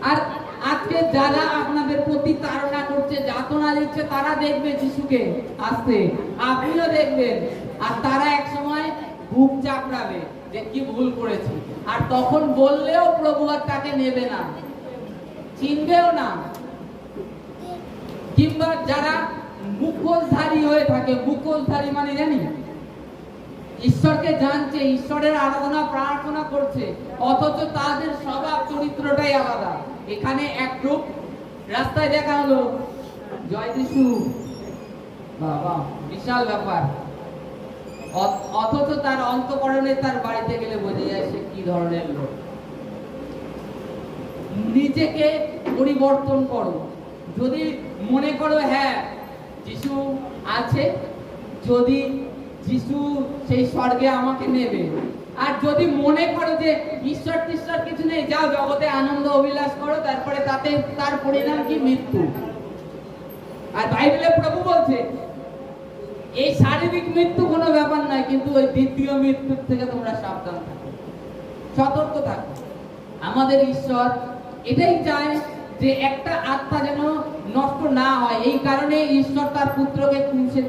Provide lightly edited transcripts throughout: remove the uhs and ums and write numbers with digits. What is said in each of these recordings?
আর আজকে যারা আপনাদের প্রতি তাড়না করছে, যাতনা দিচ্ছে, তারা দেখবে যিশুকে আসতে, আপনিও দেখবেন। আর তারা এক সময় বুক চাপড়াবে যে কি ভুল করেছি, আর তখন বললেও প্রভু আর তাকে নেবে না, চিনবেও না। কিংবা যারা মুখোশধারী হয়ে থাকে, মুখোশধারী মানে জানি ঈশ্বরকে জানছে, ঈশ্বরের আরাধনা প্রার্থনা করছে, অথচ তাদের স্বভাব চরিত্রটাই আলাদা। এখানে এক গ্রুপ রাস্তায় দেখা হলো, জয় যিশু, বাবা বিশাল ব্যাপার, অথচ তার অন্তঃকরণে তার বাড়িতে গেলে বোঝা যায় সে কি ধরনের লোক। নিজেকে পরিবর্তন করো। যদি মনে করো হ্যাঁ যিশু আছে, যদি যিশু সেই স্বর্গে আমাকে নেবে, আর যদি মনে করো যে ঈশ্বর টিশ্বর কিছু নেই, যাও জগতে আনন্দ অভিলাষ করো, তারপরে তাতে তার পরিণাম কি? মৃত্যু। আর বাইবেলে প্রভু বলছে এই শারীরিক মৃত্যু কোনো ব্যাপার নয়, কিন্তু ওই দ্বিতীয় মৃত্যুর থেকে তোমরা সাবধান থাকো, সতর্ক থাকো। আমাদের ঈশ্বর এটাই চায় যে একটা আত্মা যেন নষ্ট না হয়। এই কারণে ঈশ্বর তার পুত্রকে ক্রুশে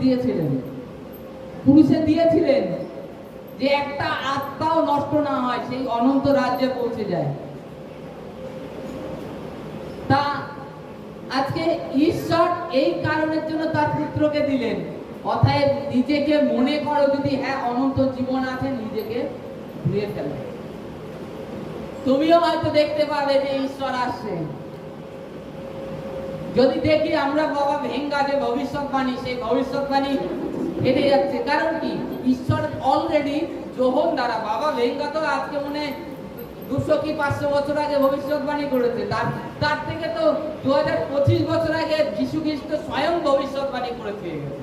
দিয়েছিলেন যে একটা আত্মাও নষ্ট না হয়, সেই অনন্ত রাজ্যে পৌঁছে যায়। তা আজকে ঈশ্বর এই কারণের জন্য তার পুত্রকে দিলেন। অতএব নিজেকে মনে করো যদি হ্যাঁ অনন্ত জীবন আছে, নিজেকে ধুয়ে ফেলো। তুমিও হয়তো দেখতে পাবে যে ঈশ্বর আসছে। যদি দেখি আমরা বাবা ভেঙ্গা যে ভবিষ্যৎবাণী, সেই ভবিষ্যৎবাণী হেঁটে যাচ্ছে। কারণ কি? ঈশ্বর অলরেডি যোহন দ্বারা, বাবা ভেঙ্গা তো আজকে মনে 200 কি 500 বছর আগে ভবিষ্যৎবাণী করেছে। তার থেকে তো 2025 বছর আগে যীশু খ্রিস্ট স্বয়ং ভবিষ্যৎবাণী করে দিয়ে গেছে।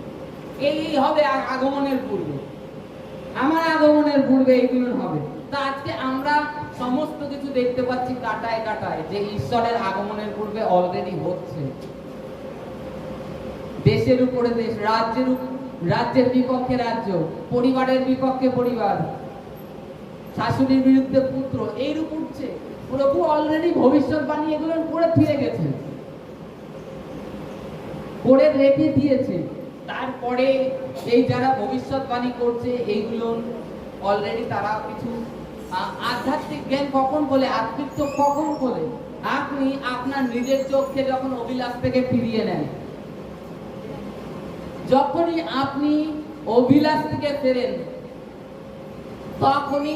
এই হবে আগমনের পূর্বে, আমার আগমনের পূর্বে এইগুলো হবে। তা আজকে আমরা সমস্ত কিছু দেখতে পাচ্ছি কাটায় কাটায় যে ঈশ্বরের আগমনের পূর্বে অলরেডি হচ্ছে। দেশের উপরে দেশ, রাজ্যের বিপক্ষে রাজ্য, পরিবারের বিপক্ষে পরিবার, শাশুড়ির বিরুদ্ধে পুত্র, এইরূপ উঠছে। প্রভু অলরেডি ভবিষ্যৎবাণী এগুলো করে ফিরে গেছে, করে রেখে দিয়েছে। তারপরে এই যারা ভবিষ্যৎবাণী করছে এইগুলো অলরেডি তারা কিছু আধ্যাত্মিক জ্ঞান কখন বলে, আত্মিক চোখ কখন বলে? আপনি আপনার নিজের চোখকে যখন অভিলাষ থেকে ফিরিয়ে নেন, যখনই আপনি অভিলাষ থেকে ফেরেন, তখনই